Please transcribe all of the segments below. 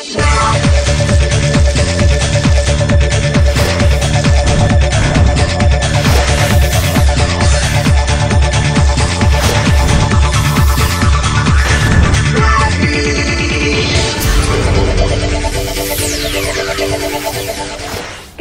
¿Qué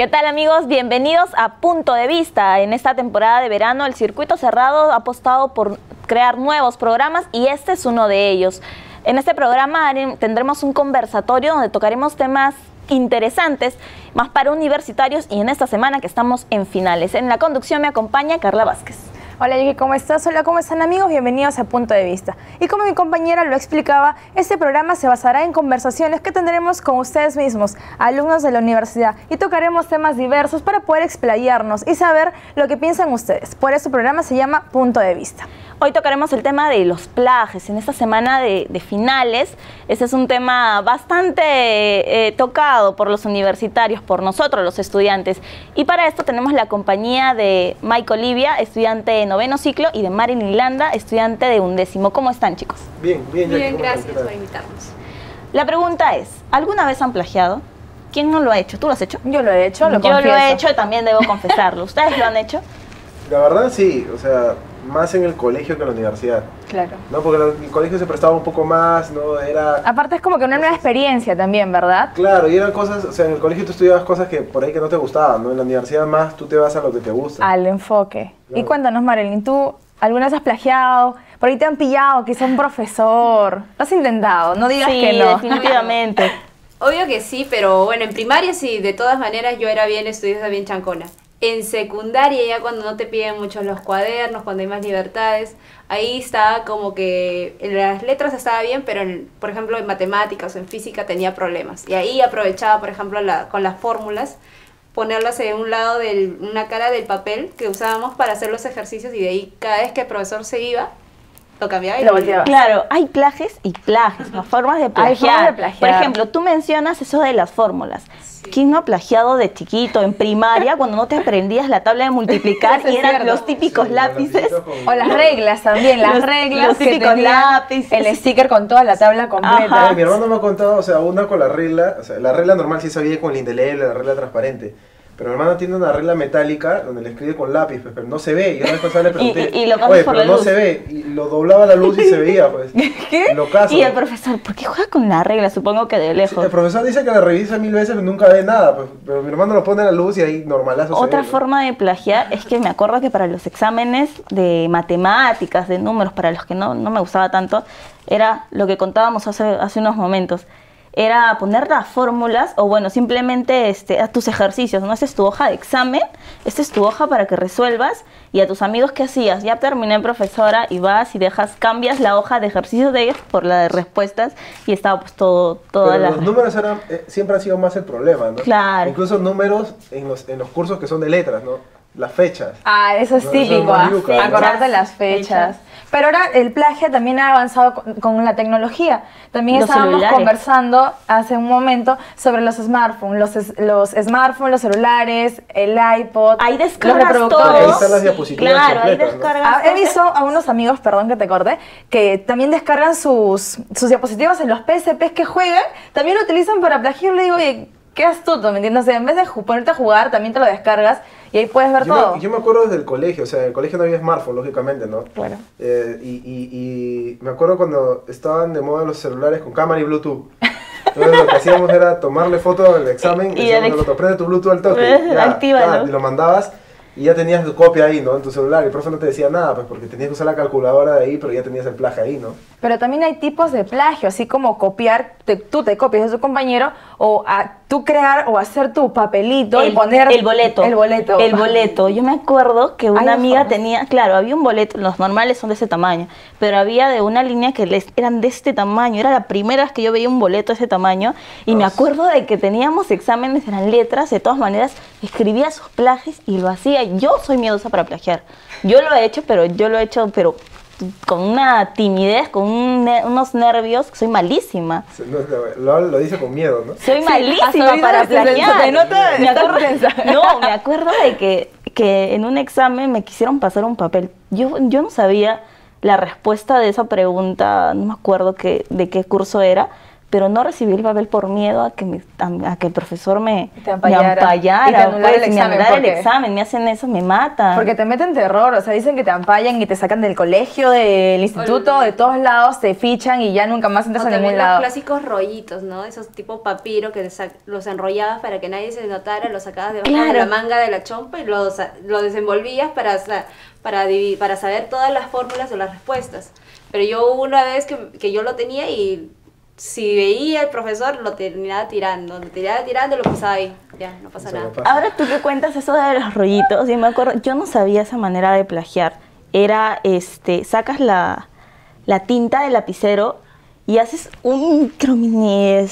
tal, amigos? Bienvenidos a Punto de Vista. En esta temporada de verano el Circuito Cerrado ha apostado por crear nuevos programas y este es uno de ellos. En este programa tendremos un conversatorio donde tocaremos temas interesantes, más para universitarios, y en esta semana que estamos en finales. En la conducción me acompaña Carla Vázquez. Hola Yuki, ¿cómo estás? Hola, ¿cómo están, amigos? Bienvenidos a Punto de Vista. Y como mi compañera lo explicaba, este programa se basará en conversaciones que tendremos con ustedes mismos, alumnos de la universidad, y tocaremos temas diversos para poder explayarnos y saber lo que piensan ustedes. Por eso el programa se llama Punto de Vista. Hoy tocaremos el tema de los plagios. En esta semana de finales, este es un tema bastante tocado por los universitarios, por nosotros los estudiantes. Y para esto tenemos la compañía de Mike Olivia, estudiante de 9º ciclo, y de Marilyn Landa, estudiante de 11º. ¿Cómo están, chicos? Bien, Gracias por invitarnos. La pregunta es, ¿alguna vez han plagiado? ¿Quién no lo ha hecho? ¿Tú lo has hecho? Yo lo he hecho, lo confieso. Yo lo he hecho y también debo confesarlo. ¿Ustedes lo han hecho? La verdad sí, o sea, más en el colegio que en la universidad. Claro. No, porque el colegio se prestaba un poco más, ¿no? Era... Aparte es como que una nueva experiencia también, ¿verdad? Claro, y eran cosas, o sea, en el colegio tú estudiabas cosas que por ahí que no te gustaban, ¿no? En la universidad más tú te vas a lo que te gusta. Al enfoque. Claro. Y cuéntanos, Marilyn, ¿tú alguna vez has plagiado? Por ahí te han pillado, quizá un profesor. ¿Lo has intentado? No digas Sí, que no. definitivamente. Obvio que sí, pero bueno, en primaria sí, de todas maneras yo era bien estudiosa, bien chancona. En secundaria, ya cuando no te piden mucho los cuadernos, cuando hay más libertades, ahí estaba como que en las letras estaba bien, pero por ejemplo en matemáticas o en física tenía problemas. Y ahí aprovechaba, por ejemplo, con las fórmulas, ponerlas en un lado de una cara del papel que usábamos para hacer los ejercicios, y de ahí cada vez que el profesor se iba, lo cambiaba y Lo volteaba. Claro, hay plagios y plagios, las formas de plagiar. Hay formas de plagiar. Por ejemplo, tú mencionas eso de las fórmulas. Sí. ¿Quién no ha plagiado de chiquito, en primaria, cuando no te aprendías la tabla de multiplicar Eso y es eran cierto. los típicos Sí, lápices? O las reglas también, las reglas los que típicos tenían lápices. el sticker con toda la tabla completa. Ajá. Mi hermano me ha contado, o sea, una con la regla, o sea, la regla normal sí sabía con el indeleble, la regla transparente. Pero mi hermano tiene una regla metálica donde le escribe con lápiz, pues, pero no se ve. Y una vez le pregunté, Y lo pasas oye, por pero la no luz. se ve. Y lo doblaba la luz y se veía, pues. ¿Qué? Lo caso. Y el profesor, ¿por qué juega con la regla? Supongo que de Sí, lejos. el profesor dice que la revisa 1000 veces pero nunca ve nada, pues, pero mi hermano lo pone a la luz y ahí normalazo se Otra ve, ¿no? forma de plagiar es que me acuerdo que para los exámenes de matemáticas, de números, para los que no me gustaba tanto, era lo que contábamos hace unos momentos. Era poner las fórmulas o bueno, simplemente a tus ejercicios, ¿no? Esta es tu hoja de examen, esta es tu hoja para que resuelvas, y a tus amigos, ¿qué hacías? Ya terminé, profesora, y vas y cambias la hoja de ejercicios de ellos por la de respuestas, y estaba pues todas Pero las... los números siempre han sido más el problema, ¿no? Claro. Incluso números en los cursos que son de letras, ¿no? Las fechas. Ah, eso es No, típico, eso es ¿ah? mayuca, Acordarte ¿no? las fechas. Pero ahora el plagio también ha avanzado con la tecnología. También Los estábamos celulares. conversando hace un momento sobre los smartphones, los smartphones, los celulares, el iPod, Ahí los descargas reproductores. todo. Ahí están las diapositivas Claro, ahí completas, ¿no? descargas. He visto a unos amigos, perdón que te corte, que también descargan sus diapositivas en los PSPs que juegan, también lo utilizan para plagiar. Le digo, oye, qué astuto, ¿me entiendes? O sea, en vez de ponerte a jugar, también te lo descargas y ahí puedes ver todo. Yo me acuerdo desde el colegio, o sea, en el colegio no había smartphone, lógicamente, ¿no? Claro. Y me acuerdo cuando estaban de moda los celulares con cámara y Bluetooth. Entonces lo que hacíamos era tomarle foto del examen y el decíamos al otro, prende tu Bluetooth al toque. Actívalo. Y lo mandabas y ya tenías tu copia ahí, ¿no? En tu celular. Y el profe no te decía nada, pues porque tenías que usar la calculadora de ahí, pero ya tenías el plagio ahí, ¿no? Pero también hay tipos de plagio, así como copiar, tú te copias de tu compañero, o tú crear o hacer tu papelito y poner el boleto. El boleto. El boleto. Yo me acuerdo que Hay una dos amiga formas. tenía, claro, había un boleto, los normales son de ese tamaño, pero había de una línea que eran de este tamaño. Era la primera vez que yo veía un boleto de ese tamaño y me acuerdo de que teníamos exámenes, eran letras, de todas maneras escribía sus plagios y lo hacía. Yo soy miedosa para plagiar. Yo lo he hecho, pero con una timidez, con unos nervios, soy malísima. Lo dice con miedo, ¿no? Soy hasta malísima ahorita para se plagiar. nota Me estar acuerdo- tensa. No, me acuerdo de que en un examen me quisieron pasar un papel. Yo no sabía la respuesta de esa pregunta, no me acuerdo de qué curso era, pero no recibí el papel por miedo a que, a que el profesor me Te ampallara. Y te anulara pues, el me examen, anulara el porque- examen, me hacen eso, me matan. Porque te meten terror, o sea, dicen que te ampallan y te sacan del colegio, del instituto, de todos lados, te fichan y ya nunca más entras O a ningún también los lado. clásicos rollitos, ¿no? Esos tipo papiro que los enrollabas para que nadie se notara, los sacabas debajo de Claro. la manga de la chompa y lo desenvolvías para saber todas las fórmulas o las respuestas. Pero yo hubo una vez que yo lo tenía y si veía el profesor lo terminaba tirando, y lo pasaba ahí. Ya, no pasa Eso no nada. pasa. Ahora tú que cuentas eso de los rollitos, y me acuerdo, yo no sabía esa manera de plagiar. Era, sacas la tinta del lapicero y haces un mini,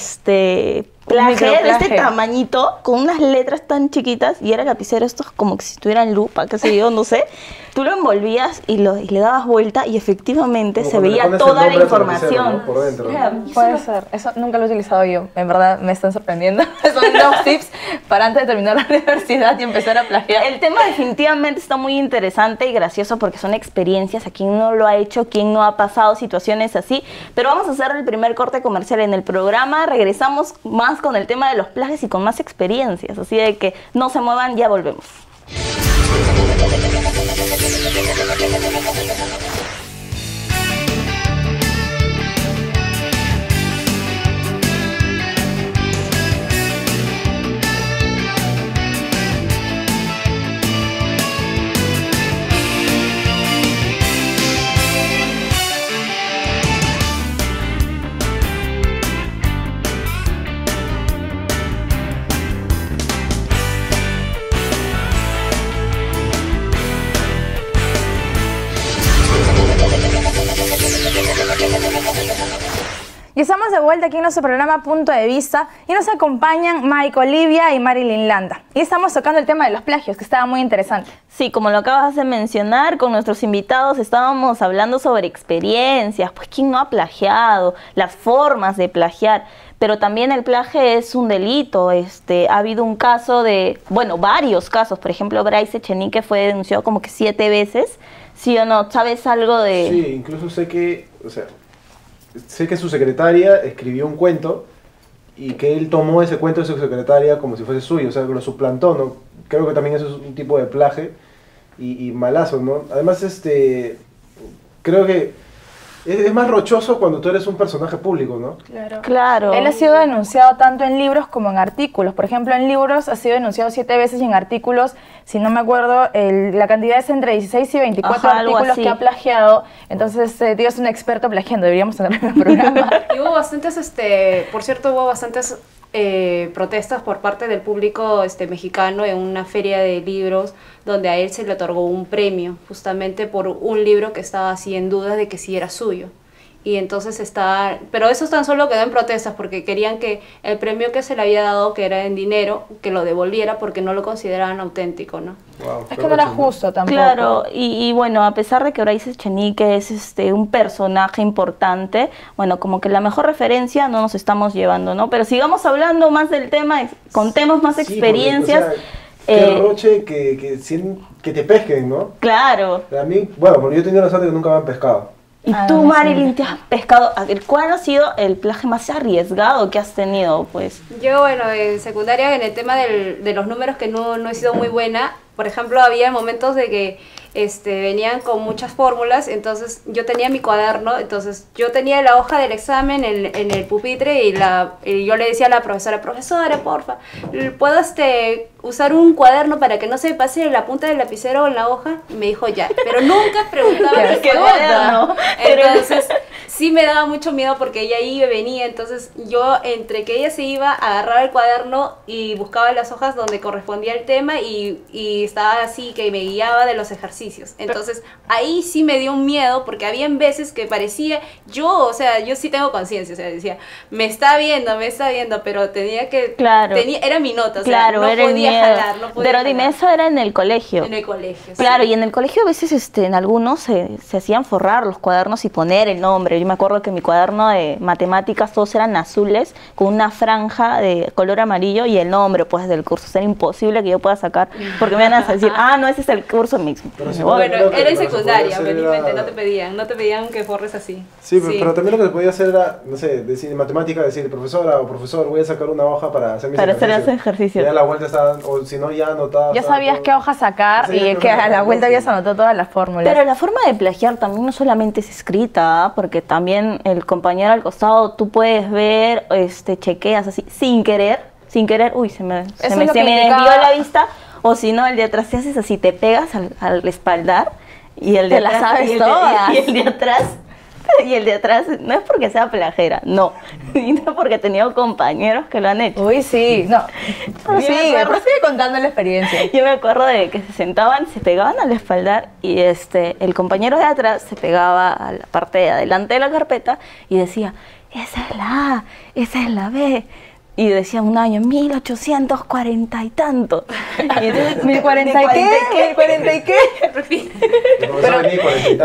plaje de microplaje. este tamañito, con unas letras tan chiquitas, y era el lapicero estos como que si tuvieran lupa, qué sé yo, no sé. Tú lo envolvías y le dabas vuelta y efectivamente Como se cuando le veía pones el toda la nombre a tu lapicero, información. ¿no? Por dentro. Era- Puede ser, eso nunca lo he utilizado yo, en verdad me están sorprendiendo. Son dos tips para antes de terminar la universidad y empezar a plagiar. El tema definitivamente está muy interesante y gracioso porque son experiencias a quien no lo ha hecho, quien no ha pasado situaciones así. Pero vamos a hacer el primer corte comercial en el programa. Regresamos más con el tema de los plagios y con más experiencias. Así de que no se muevan, ya volvemos. Y estamos de vuelta aquí en nuestro programa Punto de Vista y nos acompañan Mike Olivia y Marilyn Landa. Y estamos tocando el tema de los plagios, que estaba muy interesante. Sí, como lo acabas de mencionar, con nuestros invitados estábamos hablando sobre experiencias, pues quién no ha plagiado, las formas de plagiar, pero también el plagio es un delito. Ha habido un caso de, bueno, varios casos, por ejemplo, Bryce Echenique fue denunciado como que 7 veces, ¿sí o no? ¿Sabes algo de...? Sí, incluso sé que, o sea, sé que su secretaria escribió un cuento y que él tomó ese cuento de su secretaria como si fuese suyo, o sea, que lo suplantó, ¿no? Creo que también eso es un tipo de plagio y malazo, ¿no? Además, creo que es más rochoso cuando tú eres un personaje público, ¿no? Claro. Él ha sido denunciado tanto en libros como en artículos. Por ejemplo, en libros ha sido denunciado 7 veces y en artículos, si no me acuerdo, la cantidad es entre 16 y 24 Ajá, algo artículos así. que ha plagiado. Entonces, Dios es un experto plagiando. Deberíamos tener en el programa. Y hubo bastantes, por cierto, hubo bastantes protestas por parte del público mexicano en una feria de libros donde a él se le otorgó un premio justamente por un libro que estaba así en duda de que sí era suyo. Y entonces pero eso tan solo quedó en protestas porque querían que el premio que se le había dado, que era en dinero, que lo devolviera porque no lo consideraban auténtico, ¿no? Wow, Es que no era justo tampoco. Claro, y bueno, a pesar de que Bryce Echenique es un personaje importante, bueno, como que la mejor referencia no nos estamos llevando, ¿no? Pero sigamos hablando más del tema, contemos más Sí, porque, experiencias. o sea, qué roche que te pesquen, ¿no? Claro. A mí, bueno, porque yo he tenido la suerte que nunca me han pescado. ¿Y Ah, tú, no, Marilyn, te has pescado? ¿Cuál ha sido el plagio más arriesgado que has tenido, pues? Yo, bueno, en secundaria, en el tema de los números que no he sido muy buena, por ejemplo, había momentos de que venían con muchas fórmulas, entonces yo tenía mi cuaderno, entonces yo tenía la hoja del examen en el pupitre y yo le decía a la profesora, porfa, ¿puedo usar un cuaderno para que no se me pase la punta del lapicero en la hoja? Y me dijo ya, pero nunca preguntaba ¡Qué qué cuaderno! Entonces sí me daba mucho miedo porque ella iba y venía, entonces yo entre que ella se iba, agarraba el cuaderno y buscaba las hojas donde correspondía el tema y estaba así que me guiaba de los ejercicios. Entonces ahí sí me dio un miedo porque habían veces que parecía, yo sí tengo conciencia, o sea, decía, me está viendo, pero tenía que, Claro. era mi nota, o sea, Claro, no era el podía miedo. jalar, no podía Pero dime, jalar. eso era en el colegio. En el colegio. Claro, sí. y en el colegio a veces en algunos se hacían forrar los cuadernos y poner el nombre. Yo me acuerdo que mi cuaderno de matemáticas todos eran azules con una franja de color amarillo y el nombre pues del curso. O sea, era imposible que yo pueda sacar porque me iban a decir, no, ese es el curso mismo. Pero sí, Bueno, creo que era en lo que se podía secundaria, hacer felizmente, era- no te pedían que forres así. Sí, pero también lo que se podía hacer era, no sé, decir en matemática, decir, profesora o profesor, voy a sacar una hoja para hacer mis Para hacer ejercicios. ese ejercicio. Y a la vuelta estaban, o si no, ya anotadas. Ya sabías qué hoja sacar Sí, y no, que a la no, vuelta sí. habías anotado todas las fórmulas. Pero la forma de plagiar también no solamente es escrita, ¿ah? Porque también el compañero al costado tú puedes ver, chequeas así, sin querer, uy, se me Eso es lo que desvió indicaba- la vista, o si no, el de atrás te haces así, te pegas al respaldar y el de Te las atrás, sabes y el de- todas. y el de atrás, y el de atrás, no es porque sea plagera, no, sino porque he tenido compañeros que lo han hecho. Uy, sí, no. Prosigue, acuerdo. prosigue contando la experiencia. Yo me acuerdo de que se sentaban, se pegaban al espaldar y el compañero de atrás se pegaba a la parte de adelante de la carpeta y decía, esa es la A, esa es la B. Y decía un año, 1840 y tanto. Y entonces, ¿1040 y qué? ¿1040 y qué?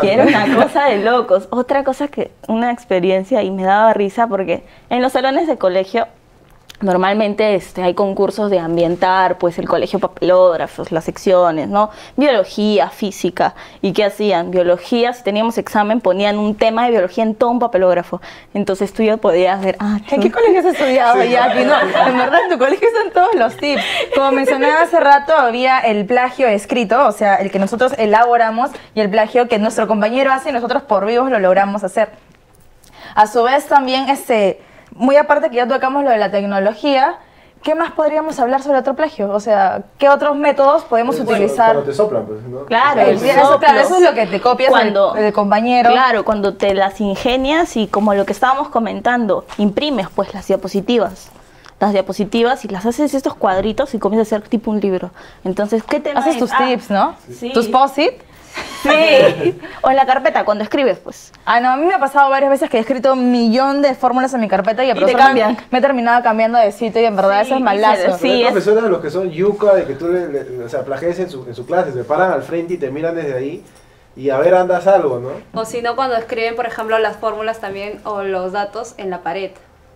y era una cosa de locos. Otra cosa una experiencia y me daba risa porque en los salones de colegio normalmente hay concursos de ambientar, pues el colegio papelógrafos, las secciones, ¿no? Biología, física. ¿Y qué hacían? Biología, si teníamos examen, ponían un tema de biología en todo un papelógrafo. Entonces tú ya podías ver, ¿En qué colegio has estudiado, Jackie? No, en verdad en tu colegio están todos los tips. Como mencionaba hace rato, había el plagio escrito, o sea, el que nosotros elaboramos y el plagio que nuestro compañero hace y nosotros por vivos lo logramos hacer. A su vez también, muy aparte que ya tocamos lo de la tecnología, ¿qué más podríamos hablar sobre otro plagio? O sea, ¿qué otros métodos podemos utilizar? Cuando te soplan, pues, ¿no? Claro, Sí, el sí, soplo. Claro, eso es lo que te copias del compañero. Claro, cuando te las ingenias y como lo que estábamos comentando, imprimes pues las diapositivas. Y las haces estos cuadritos y comienzas a hacer tipo un libro. Entonces, ¿qué te Haces tus tips, ¿no? Sí. Tus post-it. Sí. O en la carpeta, cuando escribes, pues. No, a mí me ha pasado varias veces que he escrito 1.000.000 de fórmulas en mi carpeta y el te profesor cambian. me he terminado cambiando de sitio y en verdad Sí, eso es malazo. sí, Hay es- profesores de los que son yuca, de que tú o sea, plagies en su clase, se paran al frente y te miran desde ahí y a ver, andas algo, ¿no? O si no, cuando escriben, por ejemplo, las fórmulas también o los datos en la pared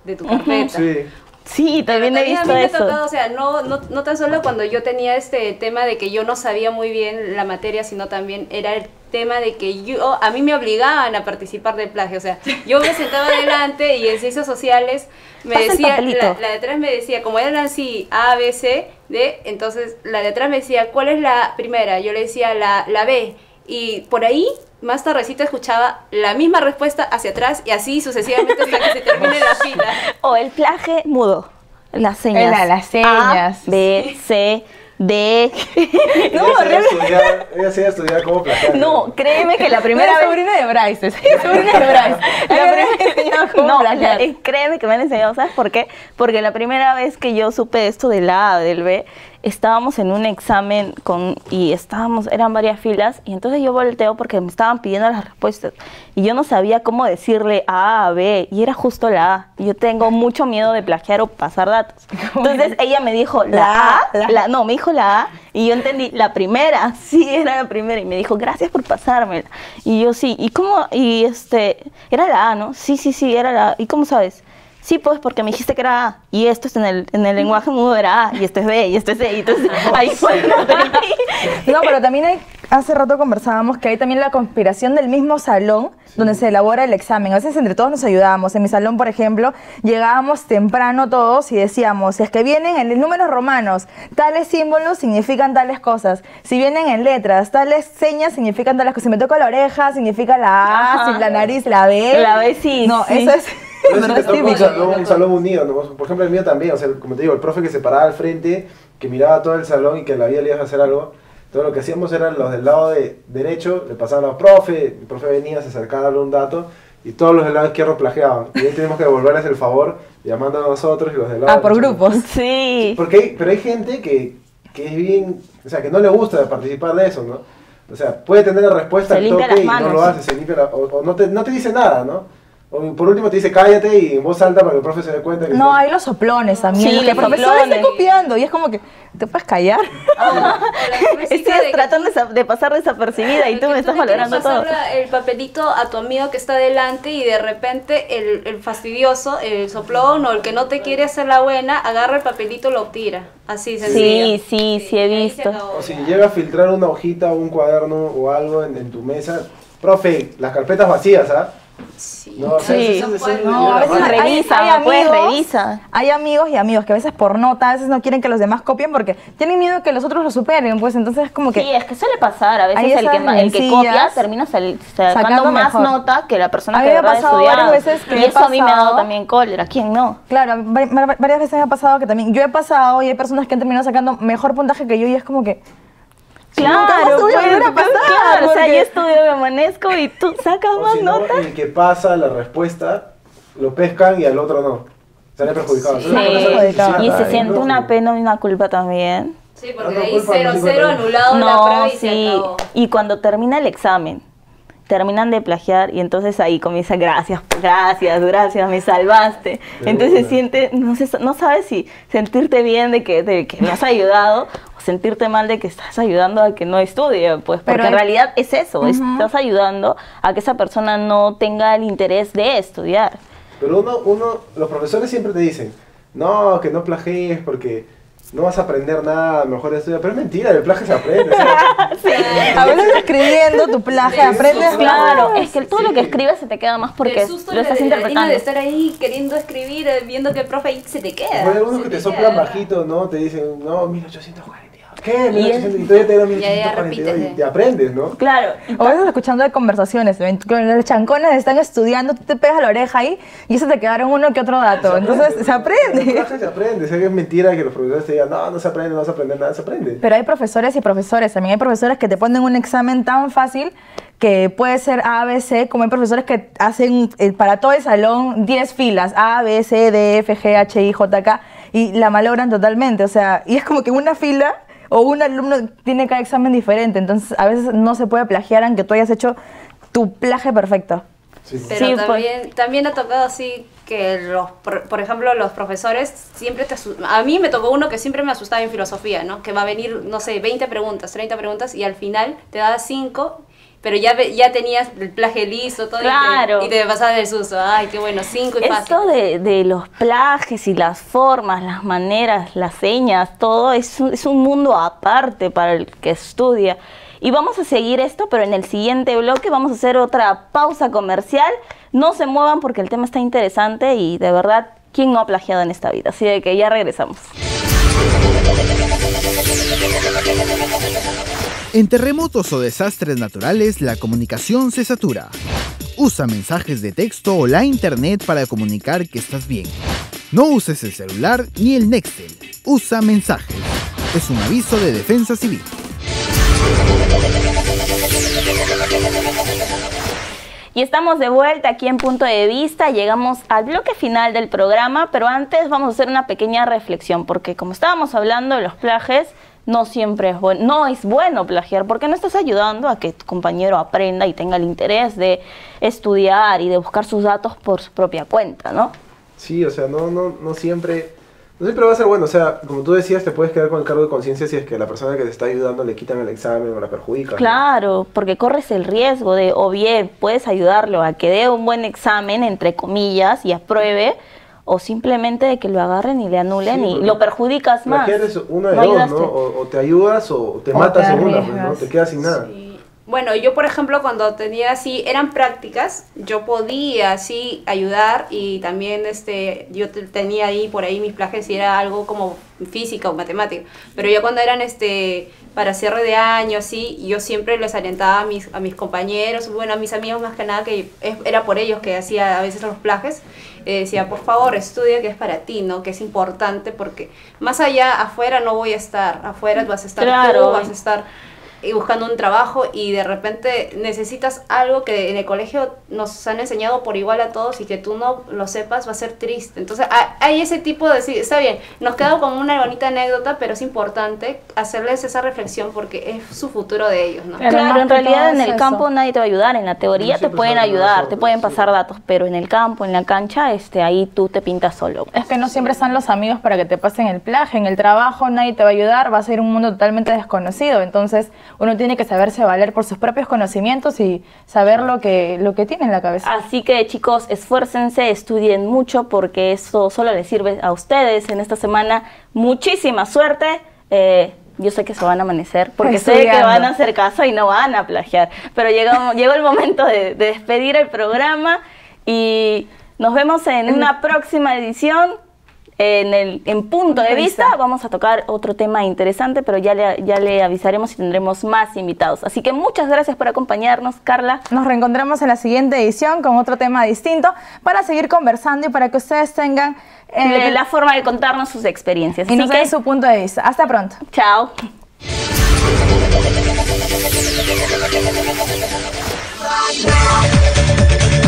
de tu carpeta. Sí. Sí, también he a visto mí me ha eso. tocado, o sea, no tan solo cuando yo tenía este tema de que yo no sabía muy bien la materia, sino también era el tema de que a mí me obligaban a participar del plagio, o sea, yo me sentaba adelante y en ciencias sociales me Pasa el decía, papelito. la de atrás me decía, como eran así, A, B, C, D, entonces la de atrás me decía, ¿cuál es la primera? Yo le decía la B, y por ahí más tardecito escuchaba la misma respuesta hacia atrás y así sucesivamente hasta que se termine la fila. O el plagio mudo. Las señas. Las señas. A, B, C, D. No, Ella se iba a estudiar cómo plagiar. no, créeme que la Primera primera vez... sobrina de Bryce, sí, sobrina de Bryce. La Me han enseñado cómo no, plagiar. créeme que me han enseñado, ¿sabes por qué? Porque la primera vez que yo supe esto del A, del B, estábamos en un examen eran varias filas, y entonces yo volteo porque me estaban pidiendo las respuestas, y yo no sabía cómo decirle A, B, y era justo la A, y yo tengo mucho miedo de plagiar o pasar datos. Entonces ella me dijo me dijo la A, y yo entendí la primera, sí, era la primera, y me dijo, gracias por pasármela. Y yo, sí, ¿y cómo? Y era la A, ¿no? Sí, era la A. ¿Y cómo sabes? Sí, pues porque me dijiste que era A, y esto es en el lenguaje mudo era A, y esto es B, y esto es C, y entonces ahí fue. No, pero también hace rato conversábamos que hay también la conspiración del mismo salón donde se elabora el examen. A veces entre todos nos ayudábamos. En mi salón, por ejemplo, llegábamos temprano todos y decíamos, si es que vienen en números romanos, tales símbolos significan tales cosas. Si vienen en letras, tales señas significan tales cosas. Si me toca la oreja, significa la A, Ajá. si la nariz, la B. La B, sí. No, sí. eso es... Pero sí no te es toca típico. un salón unido, ¿no? Por ejemplo, el mío también, o sea, como te digo, el profe que se paraba al frente, que miraba todo el salón y que en la vida le ibas a hacer algo, todo lo que hacíamos eran los del lado derecho, le pasaban a los profe, el profe venía, se acercaba a darle un dato, y todos los del lado izquierdo plagiaban, y ahí tenemos que devolverles el favor, llamando a nosotros y los del lado por derecho. grupos. Sí. Pero hay gente que es bien, o sea, que no le gusta participar de eso, ¿no? O sea, puede tener la respuesta Se al limpia toque las y no manos. lo hace, se limpia o no te dice nada, ¿no? O por último te dice cállate y en voz alta para que el profe se dé cuenta que No, estás- hay los soplones también. Sí, que el los profesor está soplones. copiando y es como que, ¿te puedes callar? Estoy tratando de pasar desapercibida y tú me estás valorando todo. El papelito a tu amigo que está delante y de repente el fastidioso, el soplón o el que no te quiere hacer la buena, agarra el papelito y lo tira. Así sencillo. Sí, he ahí se visto. acabó. O si llega a filtrar una hojita o un cuaderno o algo en tu mesa, profe, las carpetas vacías, ¿ah? Sí. No, o sea, Sí. eso es No, a veces Revisa, pues, revisa. Hay amigos y amigos que a veces por nota, a veces no quieren que los demás copien porque tienen miedo que los otros lo superen, pues entonces es como que... Sí, es que suele pasar. A veces Hay el que, esas el que copia rencillas, termina sacando sacando más mejor. nota que la persona A que mí de me ha verdad pasado estudiado. varias veces que Y he eso a mí me ha dado pasado- también cólera. ¿Quién no? Claro, varias veces me ha pasado que también yo he pasado y hay personas que han terminado sacando mejor puntaje que yo y es como que... Claro, nunca más voy a volver a pasar, claro, o sea, porque- yo estudio, me amanezco y tú sacas O más si no, nota. el que pasa la respuesta, lo pescan y al otro no. Sale perjudicado. Sí, Entonces, por eso perjudicado. y se es siente una lógico. pena y una culpa también. Sí, porque No, de ahí culpa, no, 0-0 50. anulado la No, prueba y se sí. acabó. Y cuando termina el examen, terminan de plagiar y entonces ahí comienza, gracias, me salvaste. De Entonces una. siente, no sabes si sentirte bien de que me has ayudado o sentirte mal de que estás ayudando a que no estudie, pues porque Pero en hay- realidad es eso, estás ayudando a que esa persona no tenga el interés de estudiar. Pero los profesores siempre te dicen, no, que no plagies porque no vas a aprender nada, mejor estudia. Pero es mentira, el plagio se aprende. A veces escribiendo tu plagio aprendes Claro, más. es que todo lo que escribes se te queda más porque el susto lo estás de interpretando. estar ahí queriendo escribir, viendo que el profe ahí se te queda. Hay algunos se que te queda. soplan bajito, ¿no? Te dicen, no, 1842. ¿Qué? Y 1800, y todavía te dan Ya 1842 y repites, te aprendes, ¿no? Claro, O a veces escuchando de conversaciones, ven, los chancones están estudiando, tú te pegas la oreja ahí y eso te quedaron uno que otro dato. Entonces se El aprende. plagio se aprende. O sea, que es mentira que los profesores te digan, no, no se aprende, no vas a aprender nada, se aprende. Pero hay profesores y profesores. También hay profesores que te ponen un examen tan fácil que puede ser A, B, C, como hay profesores que hacen para todo el salón 10 filas, A, B, C, D, F, G, H, I, J, K, y la malogran totalmente. O sea, y es como que una fila o un alumno tiene cada examen diferente. Entonces, a veces no se puede plagiar aunque tú hayas hecho tu plagio perfecto. Sí. Pero Sí, pues. también ha tocado así que por ejemplo, los profesores siempre a mí me tocó uno que siempre me asustaba en filosofía, ¿no? Que va a venir, no sé, 20 preguntas, 30 preguntas y al final te daba 5, pero ya tenías el plagio listo, todo Claro. y te pasaba el susto. Ay, qué bueno, 5 y fácil. esto de los plagios y las formas, las maneras, las señas, todo es un mundo aparte para el que estudia. Y vamos a seguir esto, pero en el siguiente bloque vamos a hacer otra pausa comercial. No se muevan porque el tema está interesante y de verdad, ¿quién no ha plagiado en esta vida? Así de que ya regresamos. En terremotos o desastres naturales, la comunicación se satura. Usa mensajes de texto o la internet para comunicar que estás bien. No uses el celular ni el Nextel. Usa mensajes. Es un aviso de Defensa Civil. Y estamos de vuelta aquí en Punto de Vista, llegamos al bloque final del programa, pero antes vamos a hacer una pequeña reflexión, porque como estábamos hablando de los plagios, no siempre es bueno, no es bueno plagiar, porque no estás ayudando a que tu compañero aprenda y tenga el interés de estudiar y de buscar sus datos por su propia cuenta, ¿no? Sí, o sea, no siempre va a ser bueno. O sea, como tú decías, te puedes quedar con el cargo de conciencia si es que a la persona que te está ayudando le quitan el examen o la perjudican. Claro, porque corres el riesgo de, o bien puedes ayudarlo a que dé un buen examen, entre comillas, y apruebe, o simplemente de que lo agarren y le anulen Sí, y porque lo perjudicas más. Plagiar es una de No dos, ayudaste. ¿no? O te ayudas o te O matas te en una, pues, ¿no? arriesgas. Te quedas sin nada. Sí. Bueno, yo por ejemplo cuando tenía así, eran prácticas, yo podía así ayudar y también yo tenía ahí por ahí mis plagios y era algo como física o matemática, pero ya cuando eran para cierre de año así, yo siempre les alentaba a mis compañeros, bueno, a mis amigos más que nada, que era por ellos que hacía a veces los plagios, decía, por favor, estudia que es para ti, ¿no? Que es importante porque más allá, afuera no voy a estar, afuera vas a estar Claro. tú, vas a estar y buscando un trabajo y de repente necesitas algo que en el colegio nos han enseñado por igual a todos y que tú no lo sepas, va a ser triste. Entonces hay ese tipo de, sí, está bien, nos queda como una bonita anécdota, pero es importante hacerles esa reflexión porque es su futuro de ellos, ¿no? Claro, en realidad en el eso. campo nadie te va a ayudar, en la teoría te pueden ayudar, te pueden pasar datos, pero en el campo, en la cancha, ahí tú te pintas solo. Es que no siempre están los amigos para que te pasen el plagio. En el trabajo nadie te va a ayudar, va a ser un mundo totalmente desconocido. Entonces uno tiene que saberse valer por sus propios conocimientos y saber lo que tiene en la cabeza. Así que chicos, esfuércense, estudien mucho porque eso solo les sirve a ustedes en esta semana. Muchísima suerte. Yo sé que se van a amanecer porque sé que Estudiando. van a hacer caso y no van a plagiar. Pero llegó el momento de despedir el programa y nos vemos en una próxima edición. En Punto de Vista vamos a tocar otro tema interesante, pero ya le avisaremos y tendremos más invitados. Así que muchas gracias por acompañarnos, Carla. Nos reencontramos en la siguiente edición con otro tema distinto para seguir conversando y para que ustedes tengan La forma de contarnos sus experiencias. y Así nos que, den su punto de vista. Hasta pronto. chao. Bye.